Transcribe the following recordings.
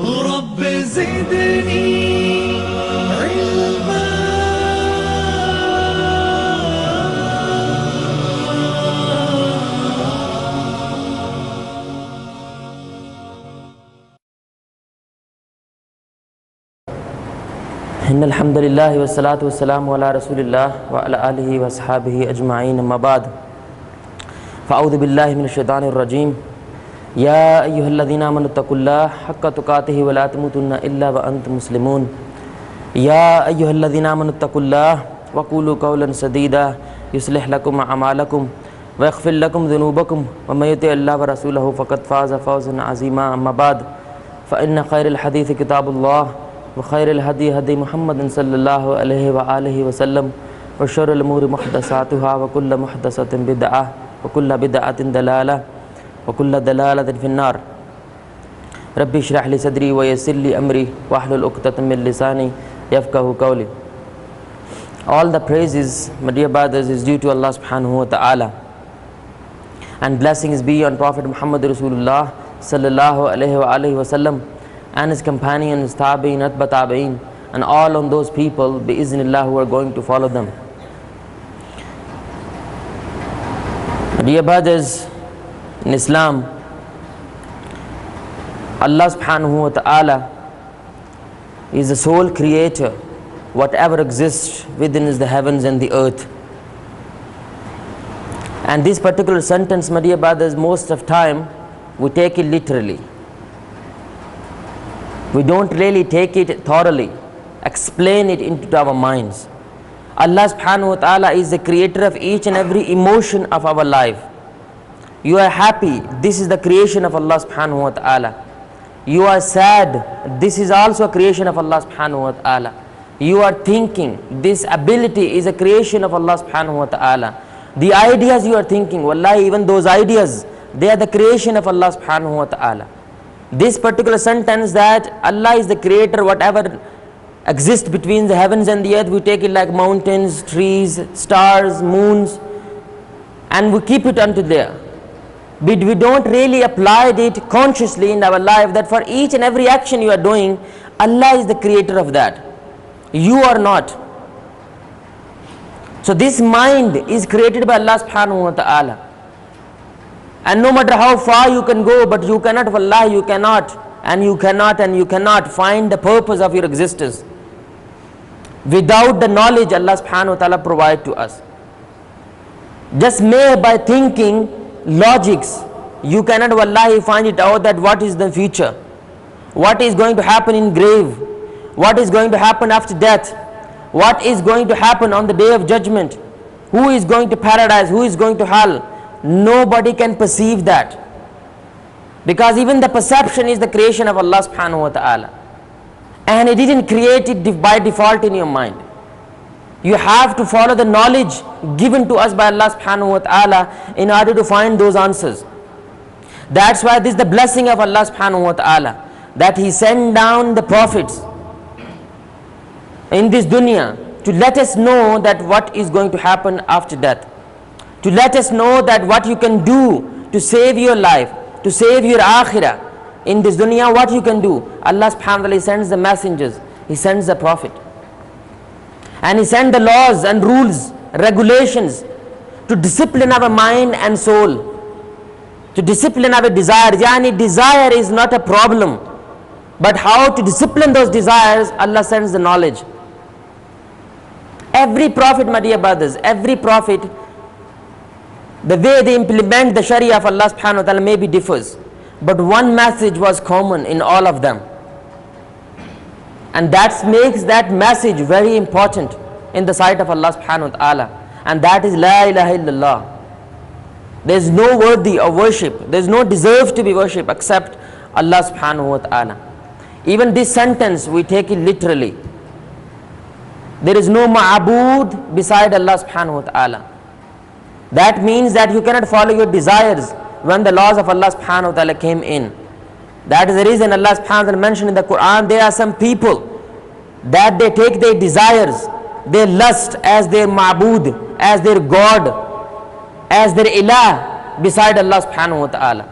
رب زدني علما. ان الحمد للہ والصلاة والسلام علی رسول اللہ وعلی آلہ واصحابہ اجمعین، اما بعد فاعوذ باللہ من الشیطان الرجیم. یا ایہا الذین آمنوا اتقوا اللہ حق تقاتہ ولا تموتن الا وانتم مسلمون. یا ایہا الذین آمنوا اتقوا اللہ وقولوا قولا سدیدا یصلح لکم اعمالکم ویغفر لکم ذنوبکم ومن یطع اللہ ورسولہ فقد فاز فوزا عظیما. اما بعد فإن خیر الحدیث کتاب اللہ وخیر الہدی ہدی محمد صلی اللہ علیہ وآلہ وسلم وشر الامور محدثاتها وکل محدثۃ بدعہ وکل بدعۃ ضلالہ وکل ضلالۃ فی النار. رب اشرح لی صدری ویسر لی امری واحلل عقدۃ من لسانی یفقہوا قولی. All the praises, my dear brothers, is due to Allah subhanahu wa ta'ala, and blessings be on Prophet Muhammad Rasulullah sallallahu alayhi wa alihi wa sallam and his companions, tabi'in, atba tabi'in, and all on those people bi-iznillah who are going to follow them. Dear brothers, in Islam, Allah subhanahu wa ta'ala is the sole creator. Whatever exists within is the heavens and the earth. And this particular sentence, my dear brothers, most of time we take it literally. We don't really take it thoroughly, explain it into our minds. Allah subhanahu wa ta'ala is the creator of each and every emotion of our life. You are happy, this is the creation of Allah subhanahu wa ta'ala. You are sad, this is also a creation of Allah subhanahu wa ta'ala. You are thinking, this ability is a creation of Allah subhanahu wa ta'ala. The ideas you are thinking, wallahi, even those ideas, they are the creation of Allah subhanahu wa ta'ala. This particular sentence that Allah is the creator, whatever exists between the heavens and the earth, we take it like mountains, trees, stars, moons, and we keep it unto there. But we don't really apply it consciously in our life, that for each and every action you are doing, Allah is the creator of that. You are not. So this mind is created by Allah subhanahu wa ta'ala. And no matter how far you can go, but you cannot, wallahi, you cannot, and you cannot, and you cannot find the purpose of your existence without the knowledge Allah subhanahu wa ta'ala provide to us. Just mere by thinking logics, you cannot, wallahi, find it out that what is the future, what is going to happen in grave, what is going to happen after death, what is going to happen on the day of judgment, who is going to paradise, who is going to hell. Nobody can perceive that, because even the perception is the creation of Allah subhanahu wa ta'ala, and He didn't create it by default in your mind. You have to follow the knowledge given to us by Allah subhanahu wa ta'ala in order to find those answers. That's why this is the blessing of Allah subhanahu wa ta'ala, that He sent down the prophets in this dunya to let us know that what is going to happen after death, to let us know that what you can do to save your life, to save your akhirah in this dunya, what you can do. Allah subhanahu wa ta'ala sends the messengers, He sends the prophet, and He sends the laws and rules, regulations to discipline our mind and soul, to discipline our desires. Yani desire is not a problem, but how to discipline those desires, Allah sends the knowledge. Every prophet, my dear brothers, every prophet, the way they implement the Sharia of Allah subhanahu wa ta'ala maybe differs, but one message was common in all of them, and that makes that message very important in the sight of Allah subhanahu wa ta'ala, and that is La ilaha illallah. There is no worthy of worship, there is no deserve to be worshipped except Allah subhanahu wa ta'ala. Even this sentence we take it literally. There is no ma'abood beside Allah subhanahu wa ta'ala. That means that you cannot follow your desires when the laws of Allah subhanahu wa ta'ala came in. That is the reason Allah subhanahu wa ta'ala mentioned in the Quran, there are some people that they take their desires, their lust as their ma'abood, as their God, as their ilah beside Allah subhanahu wa ta'ala.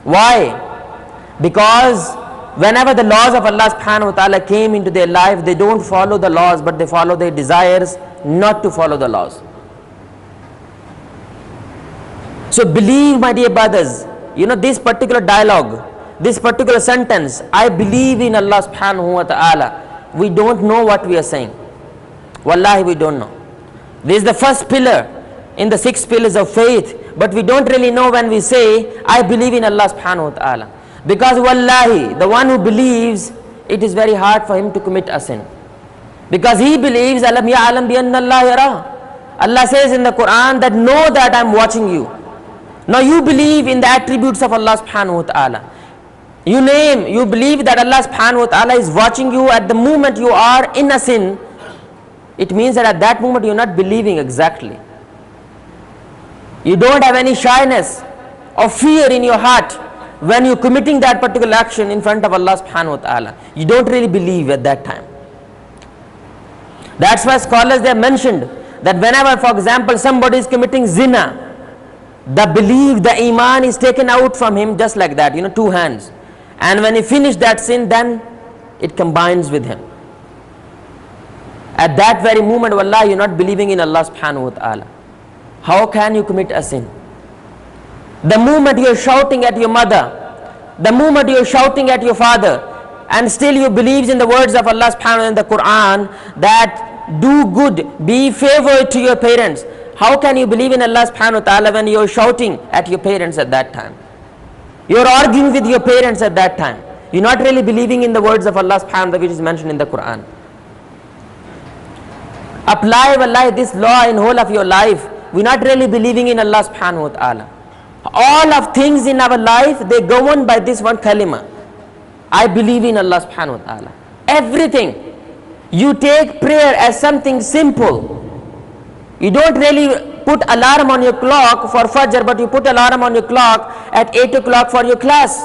Why? Because whenever the laws of Allah subhanahu wa ta'ala came into their life, they don't follow the laws, but they follow their desires not to follow the laws. So believe, my dear brothers, this particular dialogue, this particular sentence, I believe in Allah subhanahu wa ta'ala, we don't know what we are saying. Wallahi, we don't know. This is the first pillar in the 6 pillars of faith, but we don't really know when we say, I believe in Allah subhanahu wa ta'ala. Because wallahi, the one who believes, it is very hard for him to commit a sin. Because he believes, Alam ya'alam bi anna Allah yara. Allah says in the Quran that know that I am watching you. Now you believe in the attributes of Allah subhanahu wa ta'ala. You believe that Allah subhanahu wa ta'ala is watching you at the moment you are in a sin. It means that at that moment you are not believing exactly. You don't have any shyness or fear in your heart when you are committing that particular action in front of Allah subhanahu wa ta'ala. You don't really believe at that time. That's why scholars, they have mentioned that whenever, for example, somebody is committing zina, the belief, the iman is taken out from him just like that, 2 hands. And when he finished that sin, then it combines with him. At that very moment, wallah, you are not believing in Allah subhanahu wa ta'ala. How can you commit a sin? The moment you are shouting at your mother, the moment you are shouting at your father, and still you believe in the words of Allah subhanahu wa ta'ala in the Quran that do good, be favored to your parents. How can you believe in Allah subhanahu wa ta'ala when you are shouting at your parents at that time? You are arguing with your parents at that time. You are not really believing in the words of Allah subhanahu wa ta'ala which is mentioned in the Quran. Apply wallahi this law in whole of your life. We are not really believing in Allah subhanahu wa ta'ala. All of things in our life, they govern by this one kalima. I believe in Allah subhanahu wa ta'ala. Everything. You take prayer as something simple. You don't really put alarm on your clock for Fajr, but you put alarm on your clock at 8 o'clock for your class.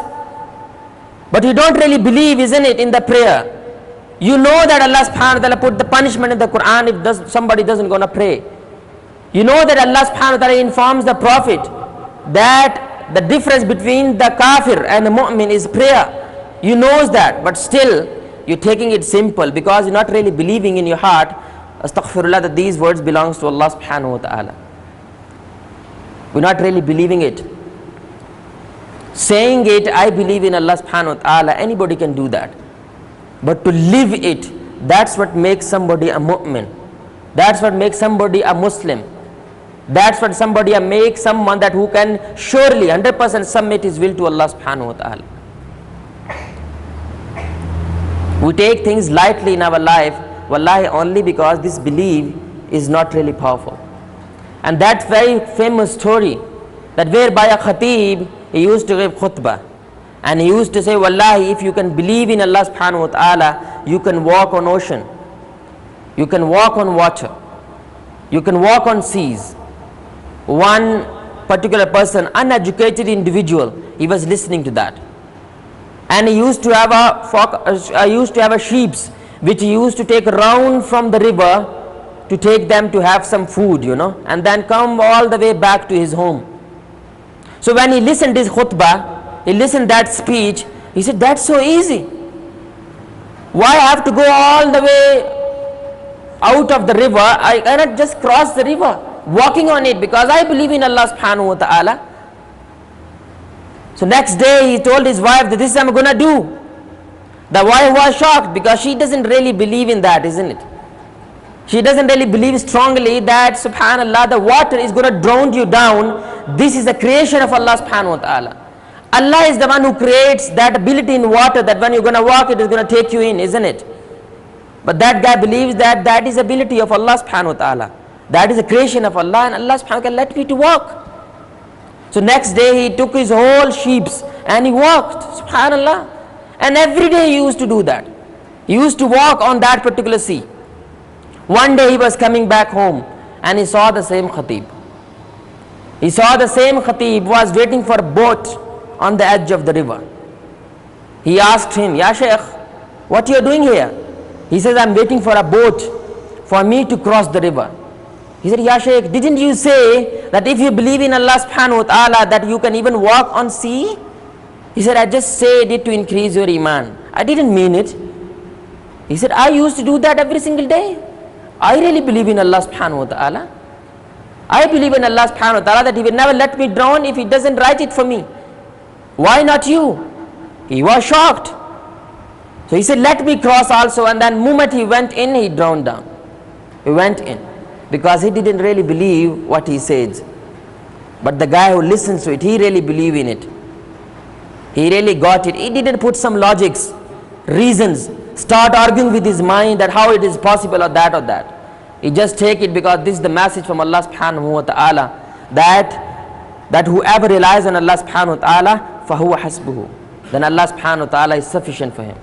But you don't really believe, isn't it, in the prayer. You know that Allah subhanahu wa ta'ala put the punishment in the Quran if somebody doesn't gonna pray. You know that Allah subhanahu wa ta'ala informs the Prophet that the difference between the kafir and the mu'min is prayer. You knows that, but still you're taking it simple because you're not really believing in your heart, astaghfirullah, that these words belongs to Allah subhanahu wa ta'ala. We're not really believing it. Saying it, I believe in Allah subhanahu wa ta'ala, anybody can do that. But to live it, that's what makes somebody a mu'min. That's what makes somebody a Muslim. That's what somebody makes someone that who can surely 100% submit his will to Allah subhanahu wa ta'ala. We take things lightly in our life, wallahi, only because this belief is not really powerful. And that very famous story, that whereby a khatib, he used to give khutbah, and he used to say, wallahi, if you can believe in Allah subhanahu wa ta'ala, you can walk on ocean, you can walk on water, you can walk on seas. One particular person, uneducated individual, he was listening to that, and he used to have a sheep which he used to take around from the river to take them to have some food, and then come all the way back to his home. So when he listened his khutbah, he listened that speech, he said, that's so easy. Why I have to go all the way out of the river? I cannot just cross the river walking on it because I believe in Allah subhanahu wa ta'ala. So next day he told his wife that this is what I'm gonna do. The wife was shocked because she doesn't really believe in that, isn't it? She doesn't really believe strongly that subhanallah, the water is gonna drown you down. This is a creation of Allah subhanahu wa ta'ala. Allah is the one who creates that ability in water that when you're gonna walk, it is gonna take you in, isn't it? But that guy believes that that is ability of Allah subhanahu wa ta'ala. That is a creation of Allah, and Allah subhanahu wa ta'ala let me to walk. So next day he took his whole sheep and he walked, subhanallah. And every day he used to do that. He used to walk on that particular sea. One day he was coming back home and he saw the same khatib. He saw the same khatib was waiting for a boat on the edge of the river. He asked him, Ya Shaykh, what you are doing here? He says, I'm waiting for a boat for me to cross the river. He said, Ya Shaykh, didn't you say that if you believe in Allah subhanahu wa ta'ala that you can even walk on sea? He said, I just said it to increase your iman. I didn't mean it. He said, I used to do that every single day. I really believe in Allah subhanahu wa ta'ala. I believe in Allah subhanahu wa ta'ala that He will never let me drown if He doesn't write it for me. Why not you? He was shocked. So he said, let me cross also, and then moment he went in, he drowned down. He went in because he didn't really believe what he says. But the guy who listens to it, he really believed in it. He really got it. He didn't put some logics, reasons, start arguing with his mind that how it is possible or that or that. He just take it because this is the message from Allah subhanahu wa ta'ala, that whoever relies on Allah subhanahu wa ta'ala, fahuwa hasbuhu, then Allah subhanahu wa ta'ala is sufficient for him.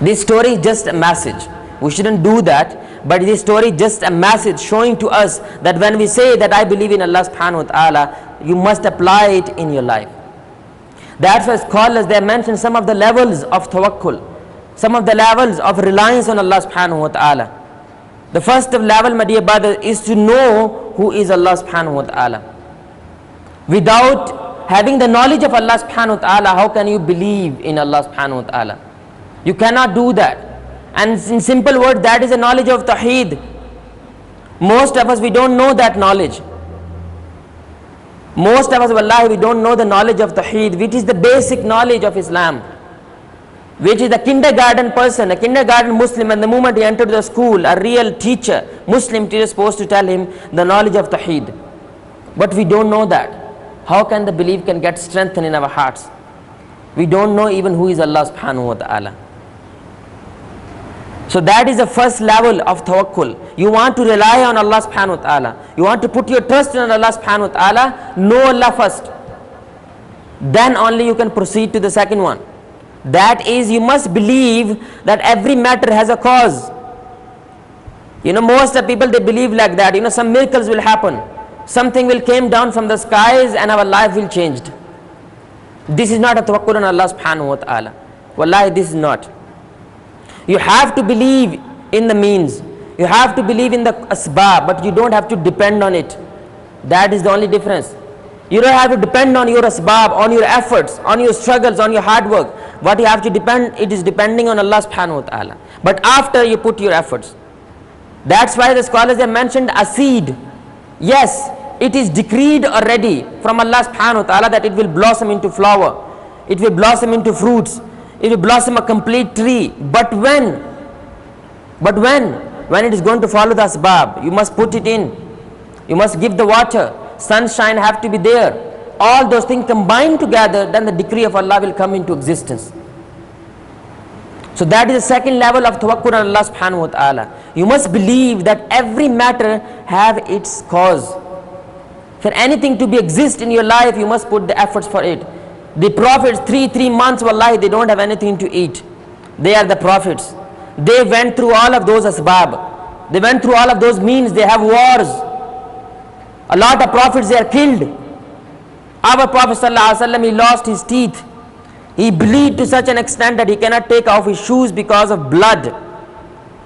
This story is just a message. We shouldn't do that, but this story is just a message showing to us that when we say that I believe in Allah subhanahu wa ta'ala, you must apply it in your life. That's why scholars, they mention some of the levels of tawakkul, some of the levels of reliance on Allah subhanahu wa ta'ala. The first level, my dear brother, is to know who is Allah subhanahu wa ta'ala. Without having the knowledge of Allah subhanahu wa ta'ala, how can you believe in Allah subhanahu wa ta'ala? You cannot do that. And in simple words, that is a knowledge of Tawheed. Most of us, we don't know that knowledge. Most of us, wallahi, we don't know the knowledge of Tawheed, which is the basic knowledge of Islam, which is the kindergarten person, a kindergarten Muslim, and the moment he entered the school, a real teacher, Muslim teacher, is supposed to tell him the knowledge of Tawheed. But we don't know that. How can the belief can get strengthened in our hearts? We don't know even who is Allah subhanahu wa ta'ala. So that is the first level of tawakkul. You want to rely on Allah subhanahu wa ta'ala. You want to put your trust in Allah subhanahu wa ta'ala. Know Allah first. Then only you can proceed to the second one. That is, you must believe that every matter has a cause. Most of the people, they believe like that. Some miracles will happen. Something will come down from the skies and our life will change. This is not a tawakkul on Allah subhanahu wa ta'ala. Wallahi, this is not. You have to believe in the means. You have to believe in the asbab, but you don't have to depend on it. That is the only difference. You don't have to depend on your asbab, on your efforts, on your struggles, on your hard work. What you have to depend, it is depending on Allah subhanahu wa ta'ala. But after you put your efforts. That's why the scholars have mentioned a seed. Yes, it is decreed already from Allah subhanahu wa ta'ala that it will blossom into flower. It will blossom into fruits. It will blossom a complete tree. But when? When it is going to follow the asbab, you must put it in. You must give the water. Sunshine have to be there. All those things combined together, then the decree of Allah will come into existence. So that is the second level of tawakkul on Allah subhanahu wa ta'ala. You must believe that every matter have its cause. For anything to be exist in your life, you must put the efforts for it. The prophets, three months, wallahi, they don't have anything to eat. They are the prophets. They went through all of those asbab. They went through all of those means. They have wars. A lot of prophets, they are killed. Our Prophet sallallahu alaihi wasallam, he lost his teeth. He bleed to such an extent that he cannot take off his shoes because of blood.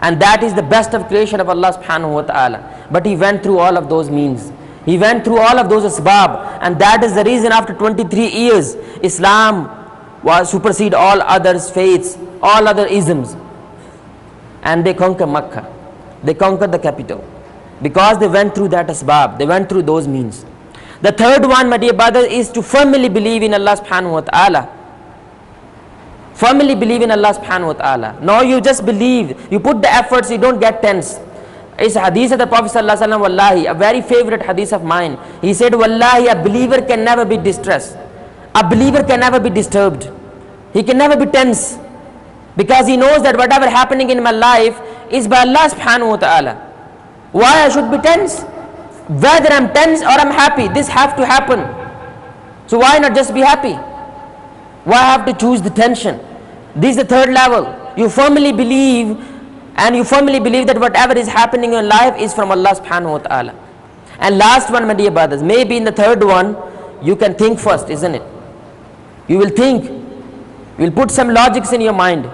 And that is the best of creation of Allah subhanahu wa ta'ala. But he went through all of those means. He went through all of those asbab, and that is the reason after 23 years, Islam was supersede all other faiths, all other isms. And they conquer Makkah. They conquered the capital. Because they went through that asbab, they went through those means. The third one, my dear brother, is to firmly believe in Allah subhanahu wa ta'ala. Firmly believe in Allah subhanahu wa ta'ala. No, you just believe. You put the efforts, you don't get tense. It's a hadith of the Prophet sallallahu alaihi wasallam, wallahi, a very favorite hadith of mine. He said, wallahi, a believer can never be distressed. A believer can never be disturbed. He can never be tense. Because he knows that whatever happening in my life is by Allah subhanahu wa ta'ala. Why I should be tense? Whether I'm tense or I'm happy, this have to happen. So why not just be happy? Why have to choose the tension? This is the third level. You firmly believe, and you firmly believe that whatever is happening in your life is from Allah subhanahu wa ta'ala. And last one, my dear brothers, maybe in the third one, you can think first, isn't it? You will think. You will put some logics in your mind.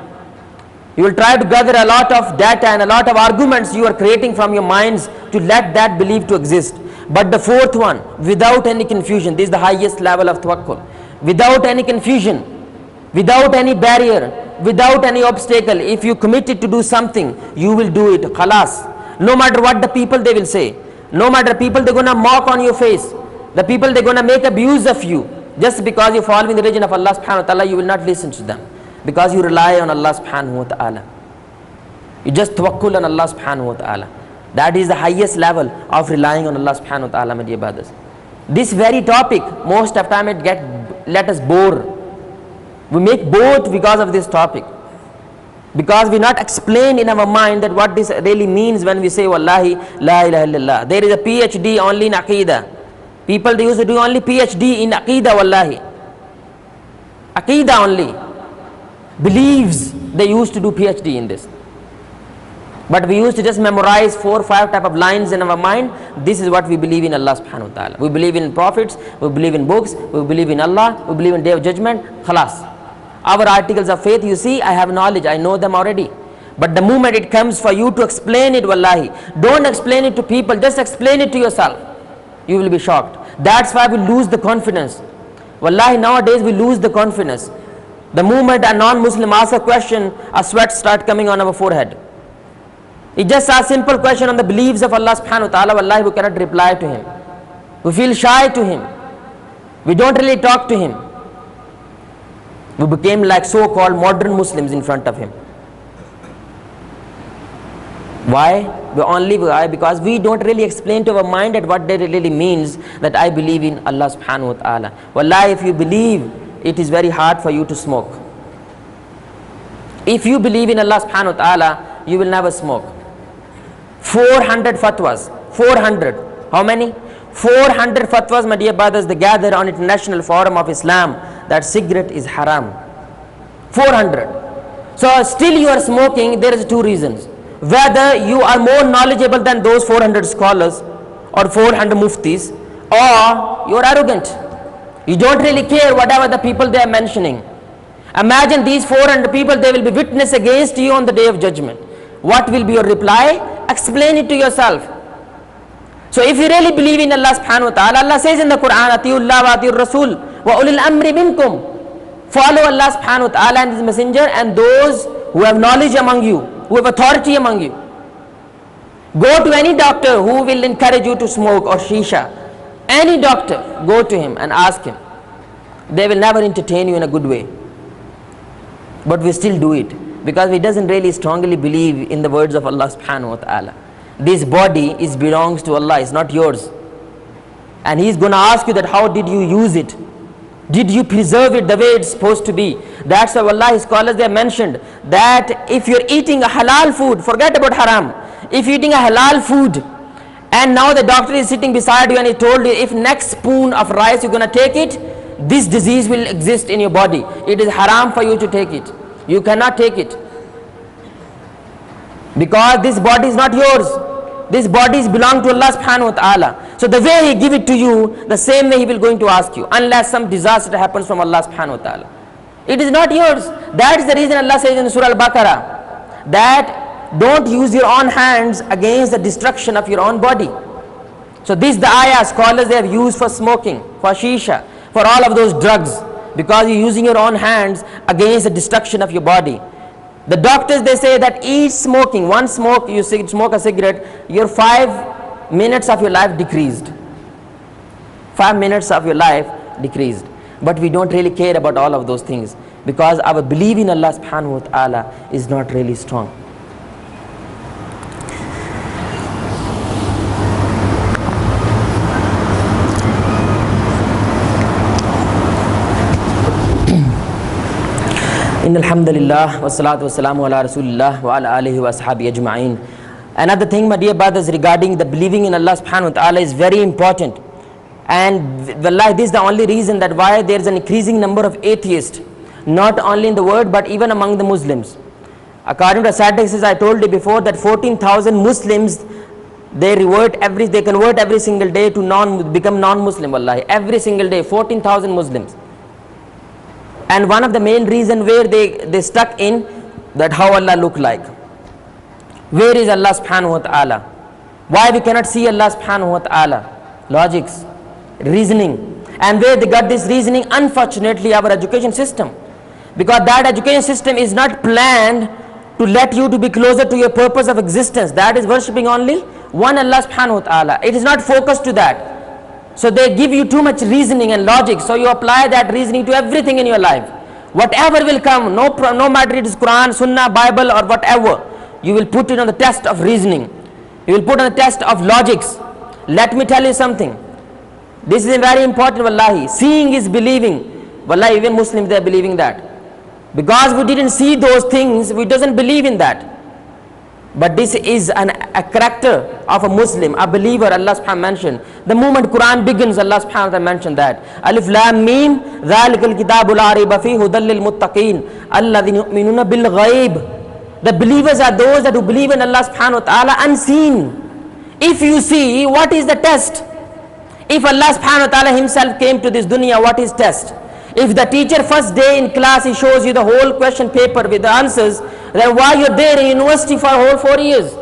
You will try to gather a lot of data and a lot of arguments you are creating from your minds to let that belief to exist. But the fourth one, without any confusion, this is the highest level of tawakkul. Without any confusion, without any barrier, without any obstacle. If you committed to do something, you will do it. Khalas. No matter what the people they will say, no matter people they're gonna mock on your face, the people they're gonna make abuse of you, just because you follow in the religion of Allah subhanahu wa ta'ala, you will not listen to them, because you rely on Allah subhanahu wa ta'ala. You just tawakkul on Allah subhanahu wa ta'ala. That is the highest level of relying on Allah subhanahu wa ta'ala, my dear brothers. This very topic, most of time it let us bore. We make bored because of this topic, because we not explain in our mind that what this really means when we say wallahi la ilaha illallah. There is a PhD only in Aqidah. People, they used to do only PhD in Aqidah, wallahi. Aqidah only. Beliefs, they used to do PhD in this. But we used to just memorize 4 or 5 type of lines in our mind. This is what we believe in Allah subhanahu wa ta'ala. We believe in prophets, we believe in books, we believe in Allah, we believe in Day of Judgment. Khalas. Our articles of faith, you see, I have knowledge, I know them already. But the moment it comes for you to explain it, wallahi, don't explain it to people, just explain it to yourself. You will be shocked. That's why we lose the confidence. Wallahi, nowadays we lose the confidence. The moment a non-Muslim asks a question, a sweat starts coming on our forehead. It just a simple question on the beliefs of Allah subhanahu wa ta'ala, wallahi, we cannot reply to him. We feel shy to him. We don't really talk to him. We became like so-called modern Muslims in front of him. Why? Why? Because we don't really explain to our mind that what that really means, that I believe in Allah subhanahu wa ta'ala. Wallahi, if you believe, it is very hard for you to smoke. If you believe in Allah subhanahu wa ta'ala, you will never smoke. 400 fatwas. 400. How many? 400 fatwas, my dear brothers, they gather on International Forum of Islam that cigarette is haram. 400. So still you are smoking. There is 2 reasons. Whether you are more knowledgeable than those 400 scholars or 400 muftis, or you are arrogant. You don't really care whatever the people they are mentioning. Imagine these 400 people, they will be witness against you on the Day of Judgment. What will be your reply? Explain it to yourself. So if you really believe in Allah subhanahu wa ta'ala, Allah says in the Quran, Atiullah wa atiur Rasul wa ulil amri minkum. Follow Allah subhanahu wa ta'ala and His Messenger and those who have knowledge among you, who have authority among you. Go to any doctor who will encourage you to smoke or shisha. Any doctor, go to him and ask him. They will never entertain you in a good way. But we still do it because we doesn't really strongly believe in the words of Allah subhanahu wa ta'ala. This body belongs to Allah, it's not yours. And He's going to ask you that how did you use it? Did you preserve it the way it's supposed to be? That's why wallahi scholars they have mentioned that if you're eating a halal food, forget about haram. If you're eating a halal food and now the doctor is sitting beside you and he told you if next spoon of rice you're going to take it, this disease will exist in your body. It is haram for you to take it. You cannot take it. Because this body is not yours. This body belongs to Allah subhanahu wa ta'ala. So the way He give it to you, the same way He will going to ask you, unless some disaster happens from Allah subhanahu wa ta'ala. It is not yours. That is the reason Allah says in Surah Al-Baqarah that don't use your own hands against the destruction of your own body. So this the ayah scholars they have used for smoking, for shisha, for all of those drugs, because you're using your own hands against the destruction of your body. The doctors they say that each smoking, one smoke, you smoke a cigarette, your 5 minutes of your life decreased. 5 minutes of your life decreased. But we don't really care about all of those things because our belief in Allah subhanahu wa ta'ala is not really strong. Inna alhamdulillah wa salatu wa salamu ala rasulillah wa ala alihi wa ashabi ajma'in. Another thing, my dear brothers, regarding the believing in Allah subhanahu wa ta'ala is very important. And wallahi, this is the only reason that why there is an increasing number of atheists, not only in the world but even among the Muslims. According to statistics, I told you before that 14,000 Muslims, they convert every single day to become non-Muslim, wallahi. Every single day, 14,000 Muslims. And one of the main reason where they stuck in that how Allah look like. Where is Allah subhanahu wa ta'ala? Why we cannot see Allah subhanahu wa ta'ala? Logics, reasoning. And where they got this reasoning? Unfortunately, our education system. Because that education system is not planned to let you to be closer to your purpose of existence. That is worshipping only one Allah subhanahu wa ta'ala. It is not focused to that. So they give you too much reasoning and logic, so you apply that reasoning to everything in your life. Whatever will come, no matter it is Quran, Sunnah, Bible or whatever, you will put it on the test of reasoning. You will put on the test of logics. Let me tell you something. This is very important, wallahi. Seeing is believing. Wallahi, even Muslims, they are believing that. Because we didn't see those things, we doesn't believe in that. But this is a character of a Muslim, a believer. Allah subhanahu wa ta'ala mentioned. The moment Quran begins, Allah subhanahu wa ta'ala mentioned that. Alif Lam Mim, Dhalikal Kitabul la rayba fihi hudal lil muttaqin alladhina yu'minuna bil ghaib. The believers are those that who believe in Allah subhanahu wa ta'ala unseen. If you see, what is the test? If Allah subhanahu wa ta'ala himself came to this dunya, what is test? If the teacher first day in class, he shows you the whole question paper with the answers, then why you're there in university for a whole 4 years?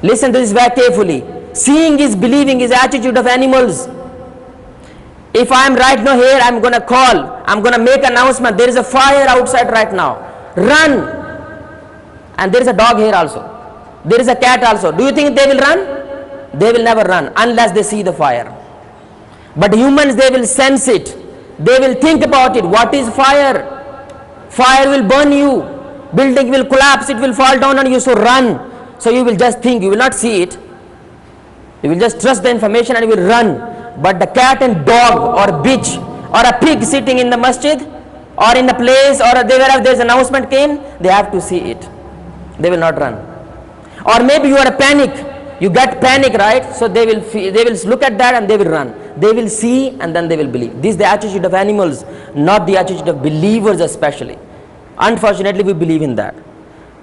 Listen to this very carefully. Seeing is believing is attitude of animals. If I'm right now here, I'm going to call, I'm going to make announcement, there is a fire outside right now. Run. And there is a dog here also. There is a cat also. Do you think they will run? They will never run unless they see the fire. But humans, they will sense it. They will think about it. What is fire? Fire will burn you. Building will collapse. It will fall down on you. So run. So you will just think. You will not see it. You will just trust the information and you will run. But the cat and dog or bitch or a pig sitting in the masjid or in the place or wherever there is announcement came, they have to see it. They will not run. Or maybe you are a panic. You get panic, right? So they will look at that and they will run. They will see and then they will believe. This is the attitude of animals, not the attitude of believers especially. Unfortunately, we believe in that.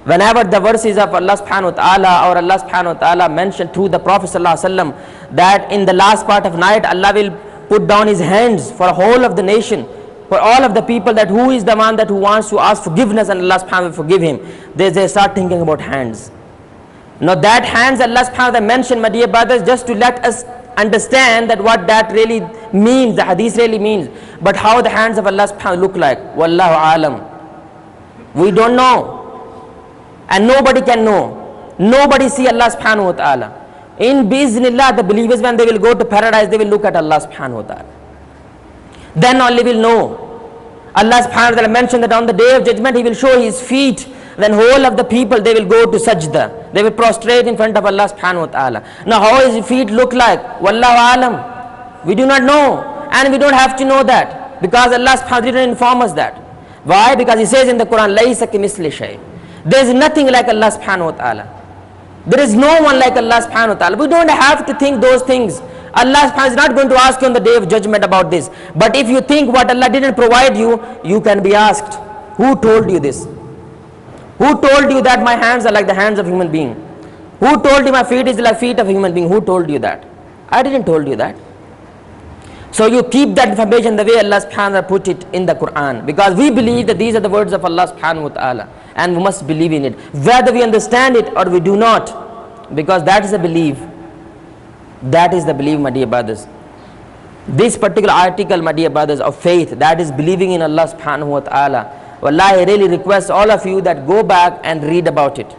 Whenever the verses of Allah subhanahu wa ta'ala or Allah subhanahu wa ta'ala mentioned through the Prophet sallallahu alaihi wasallam that in the last part of night Allah will put down his hands for whole of the nation, for all of the people, that who is the one that who wants to ask forgiveness and Allah subhanahu wa ta'ala will forgive him, they start thinking about hands. Now that hands Allah subhanahu wa ta'ala mentioned, my dear brothers, just to let us understand that what that really means, the hadith really means. But how the hands of Allah subhanahu wa ta'ala look like, wallahu alam, we don't know. And nobody can know. Nobody see Allah subhanahu wa ta'ala. In biznillah, the believers, when they will go to paradise, they will look at Allah subhanahu wa ta'ala. Then only will know. Allah subhanahu wa ta'ala mentioned that on the day of judgment, he will show his feet. Then whole of the people, they will go to sajda. They will prostrate in front of Allah subhanahu wa ta'ala. Now how his feet look like? Wallahu alam. We do not know. And we don't have to know that. Because Allah subhanahu wa ta'ala didn't inform us that. Why? Because he says in the Quran, Laysa kimisli shay. There is nothing like Allah subhanahu wa ta'ala. There is no one like Allah subhanahu wa ta'ala. We don't have to think those things. Allah subhanahu wa ta'ala is not going to ask you on the day of judgment about this. But if you think what Allah didn't provide you, you can be asked, who told you this? Who told you that my hands are like the hands of a human being? Who told you my feet is like feet of a human being? Who told you that? I didn't told you that. So you keep that information the way Allah subhanahu wa ta'ala put it in the Quran. Because we believe that these are the words of Allah subhanahu wa ta'ala. And we must believe in it. Whether we understand it or we do not. Because that is a belief. That is the belief, my dear brothers. This particular article, my dear brothers, of faith, that is believing in Allah subhanahu wa ta'ala. Wallahi, I really request all of you that go back and read about it.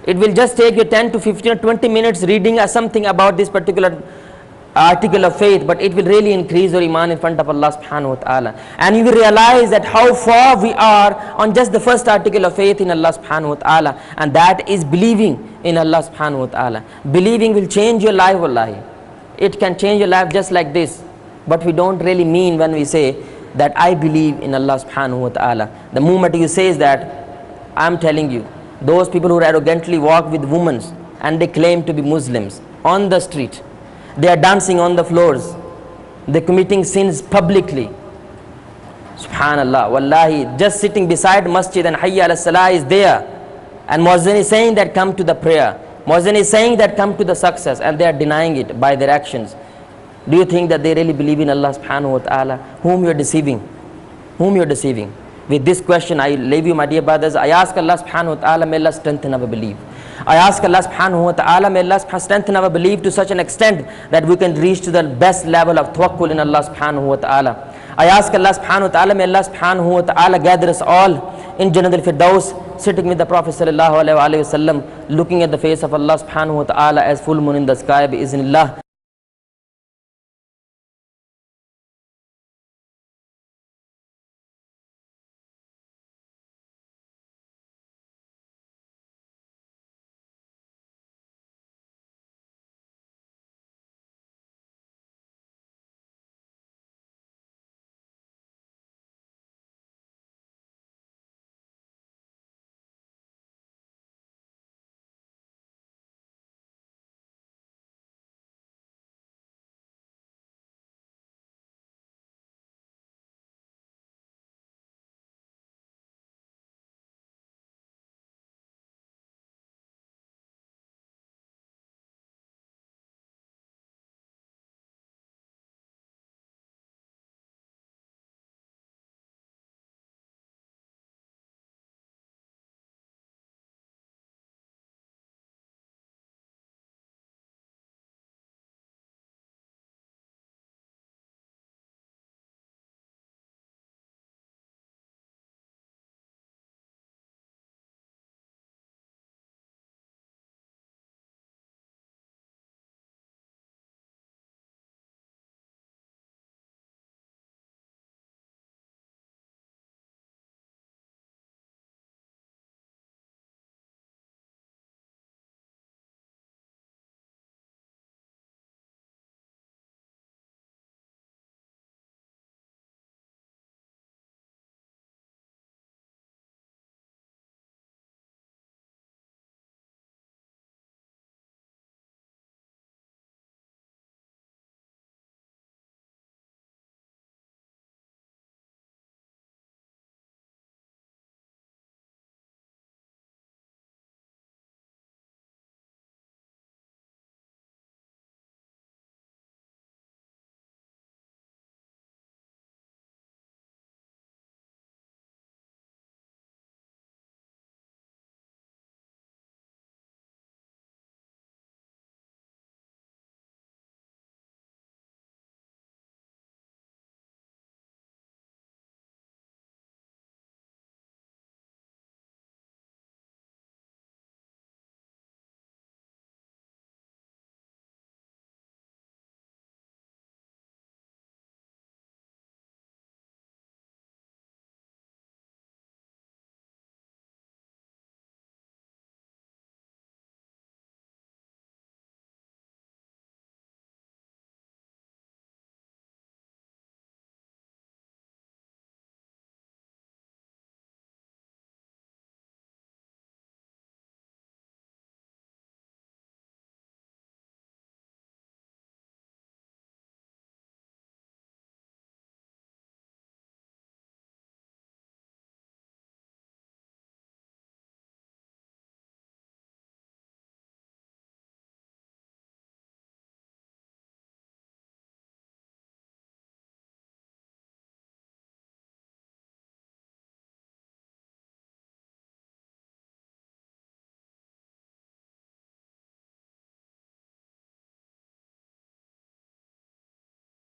It will just take you 10 to 15 or 20 minutes reading something about this particular article of faith, but it will really increase your iman in front of Allah subhanahu wa ta'ala. And you will realize that how far we are on just the first article of faith in Allah subhanahu wa ta'ala, and that is believing in Allah subhanahu wa ta'ala. Believing will change your life, wallahi. It can change your life just like this. But we don't really mean when we say that I believe in Allah subhanahu wa ta'ala. The moment you say that, I'm telling you, those people who arrogantly walk with women and they claim to be Muslims on the street, they are dancing on the floors, they are committing sins publicly. Subhanallah, wallahi, just sitting beside masjid and hayya ala salah is there, and Muazzin is saying that come to the prayer, Muazzin is saying that come to the success, and they are denying it by their actions. Do you think that they really believe in Allah subhanahu wa ta'ala? Whom you are deceiving? Whom you are deceiving? With this question I leave you, my dear brothers. I ask Allah subhanahu wa ta'ala, may Allah strengthen our belief. I ask Allah subhanahu wa ta'ala, may Allah strengthen our belief to such an extent that we can reach to the best level of tawakkul in Allah subhanahu wa ta'ala. I ask Allah subhanahu wa ta'ala, may Allah subhanahu wa ta'ala gather us all in Jannat al-Firdaus, sitting with the Prophet sallallahu alaihi wasallam, looking at the face of Allah subhanahu wa ta'ala as full moon in the sky, bi-iznillah.